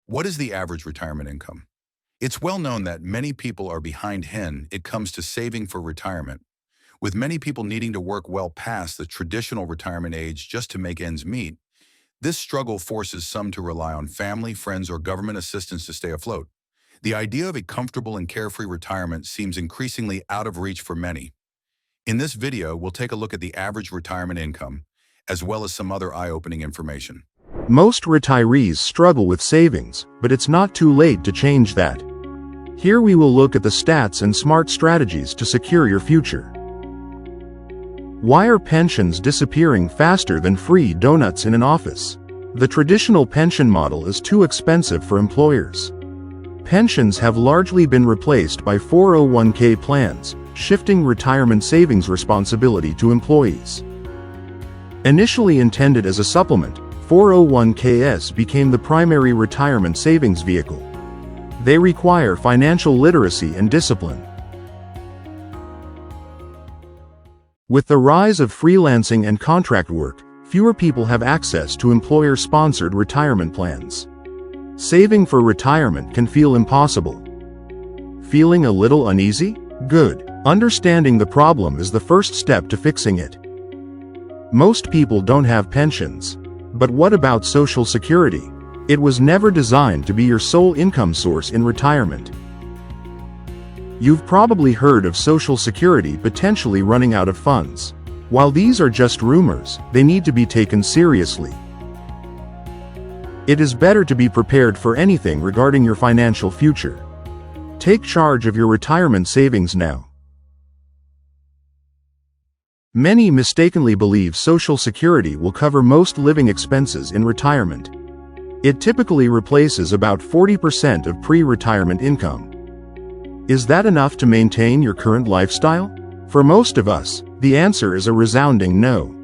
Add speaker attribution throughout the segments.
Speaker 1: What is the average retirement income? It's well known that many people are behindhand it comes to saving for retirement, with many people needing to work well past the traditional retirement age just to make ends meet. This struggle forces some to rely on family, friends, or government assistance to stay afloat. The idea of a comfortable and carefree retirement seems increasingly out of reach for many. In this video, we'll take a look at the average retirement income, as well as some other eye-opening information.
Speaker 2: Most retirees struggle with savings, but it's not too late to change that. Here we will look at the stats and smart strategies to secure your future. Why are pensions disappearing faster than free donuts in an office? The traditional pension model is too expensive for employers. Pensions have largely been replaced by 401k plans, shifting retirement savings responsibility to employees. Initially intended as a supplement, 401ks became the primary retirement savings vehicle. They require financial literacy and discipline. With the rise of freelancing and contract work, fewer people have access to employer-sponsored retirement plans. Saving for retirement can feel impossible. Feeling a little uneasy? Good. Understanding the problem is the first step to fixing it. Most people don't have pensions. But what about Social Security? It was never designed to be your sole income source in retirement. You've probably heard of Social Security potentially running out of funds. While these are just rumors, they need to be taken seriously. It is better to be prepared for anything regarding your financial future. Take charge of your retirement savings now. Many mistakenly believe Social Security will cover most living expenses in retirement. It typically replaces about 40% of pre-retirement income. Is that enough to maintain your current lifestyle? For most of us, the answer is a resounding no.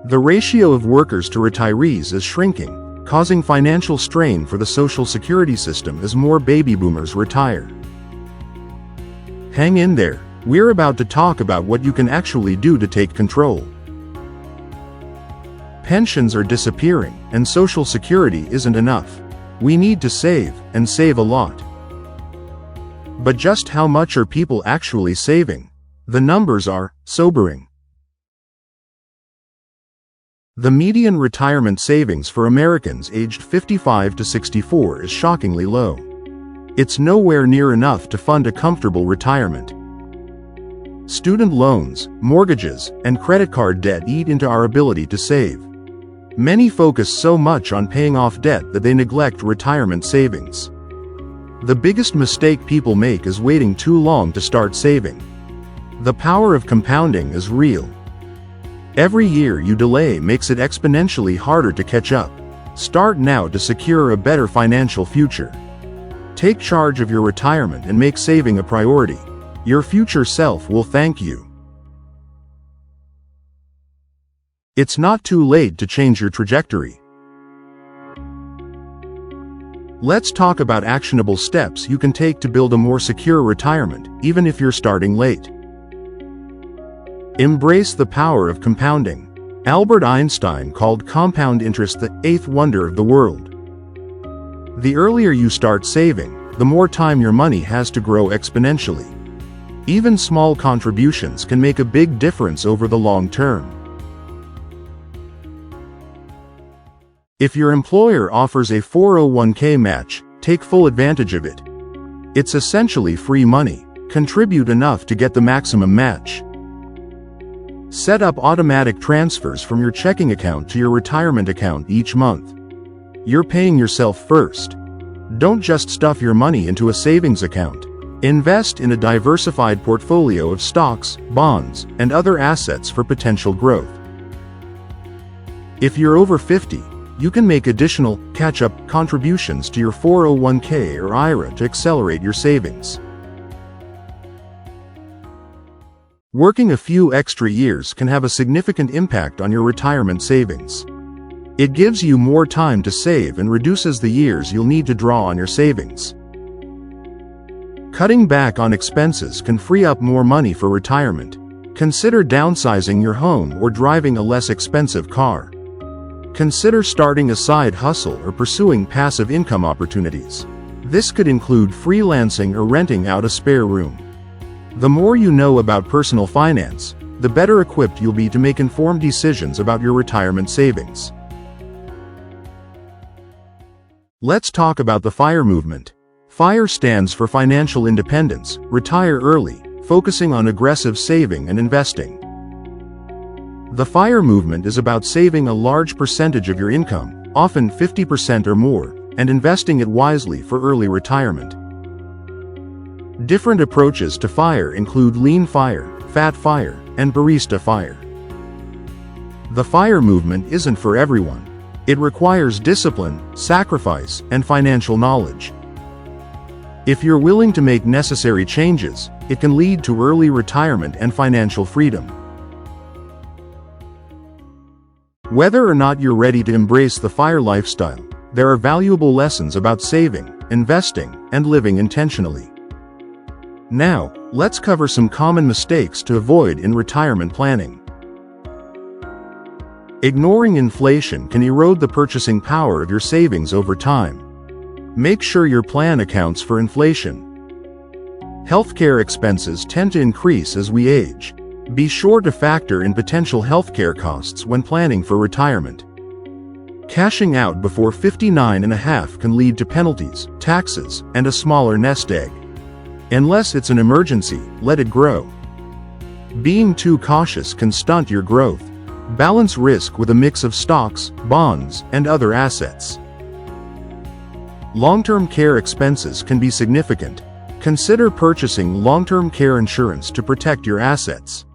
Speaker 2: The ratio of workers to retirees is shrinking, causing financial strain for the Social Security system as more baby boomers retire. Hang in there. We're about to talk about what you can actually do to take control. Pensions are disappearing, and Social Security isn't enough. We need to save, and save a lot. But just how much are people actually saving? The numbers are sobering. The median retirement savings for Americans aged 55 to 64 is shockingly low. It's nowhere near enough to fund a comfortable retirement. Student loans, mortgages, and credit card debt eat into our ability to save. Many focus so much on paying off debt that they neglect retirement savings. The biggest mistake people make is waiting too long to start saving. The power of compounding is real. Every year you delay makes it exponentially harder to catch up. Start now to secure a better financial future. Take charge of your retirement and make saving a priority. Your future self will thank you. It's not too late to change your trajectory. Let's talk about actionable steps you can take to build a more secure retirement, even if you're starting late. Embrace the power of compounding. Albert Einstein called compound interest the eighth wonder of the world. The earlier you start saving, the more time your money has to grow exponentially. Even small contributions can make a big difference over the long term. If your employer offers a 401k match, take full advantage of it. It's essentially free money. Contribute enough to get the maximum match. Set up automatic transfers from your checking account to your retirement account each month. You're paying yourself first. Don't just stuff your money into a savings account. Invest in a diversified portfolio of stocks, bonds, and other assets for potential growth. If you're over 50, you can make additional, catch-up contributions to your 401k or IRA to accelerate your savings. Working a few extra years can have a significant impact on your retirement savings. It gives you more time to save and reduces the years you'll need to draw on your savings. Cutting back on expenses can free up more money for retirement. Consider downsizing your home or driving a less expensive car. Consider starting a side hustle or pursuing passive income opportunities. This could include freelancing or renting out a spare room. The more you know about personal finance, the better equipped you'll be to make informed decisions about your retirement savings. Let's talk about the FIRE movement. FIRE stands for Financial Independence, Retire Early, focusing on aggressive saving and investing. The FIRE movement is about saving a large percentage of your income, often 50% or more, and investing it wisely for early retirement. Different approaches to FIRE include lean FIRE, fat FIRE, and barista FIRE. The FIRE movement isn't for everyone. It requires discipline, sacrifice, and financial knowledge. If you're willing to make necessary changes, it can lead to early retirement and financial freedom. Whether or not you're ready to embrace the FIRE lifestyle, there are valuable lessons about saving, investing, and living intentionally. Now, let's cover some common mistakes to avoid in retirement planning. Ignoring inflation can erode the purchasing power of your savings over time. Make sure your plan accounts for inflation. Healthcare expenses tend to increase as we age. Be sure to factor in potential healthcare costs when planning for retirement. Cashing out before 59.5 can lead to penalties, taxes, and a smaller nest egg. Unless it's an emergency, let it grow. Being too cautious can stunt your growth. Balance risk with a mix of stocks, bonds, and other assets. Long-term care expenses can be significant. Consider purchasing long-term care insurance to protect your assets.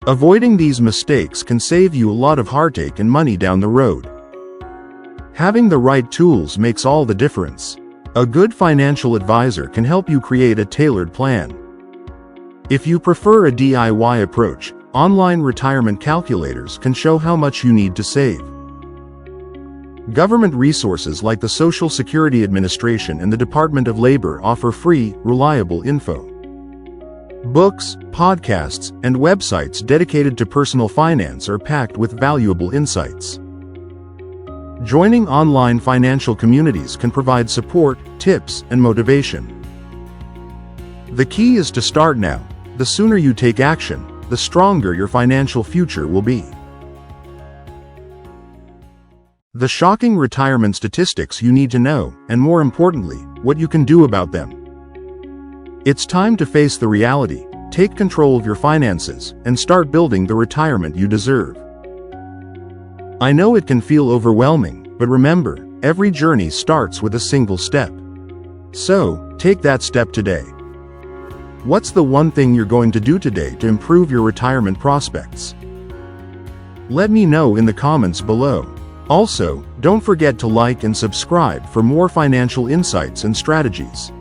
Speaker 2: Avoiding these mistakes can save you a lot of heartache and money down the road. Having the right tools makes all the difference. A good financial advisor can help you create a tailored plan. If you prefer a DIY approach, online retirement calculators can show how much you need to save. Government resources like the Social Security Administration and the Department of Labor offer free, reliable info. Books, podcasts, and websites dedicated to personal finance are packed with valuable insights. Joining online financial communities can provide support, tips, and motivation. The key is to start now. The sooner you take action, the stronger your financial future will be. The shocking retirement statistics you need to know, and more importantly, what you can do about them. It's time to face the reality, take control of your finances, and start building the retirement you deserve. I know it can feel overwhelming, but remember, every journey starts with a single step. So, take that step today. What's the one thing you're going to do today to improve your retirement prospects? Let me know in the comments below. Also, don't forget to like and subscribe for more financial insights and strategies.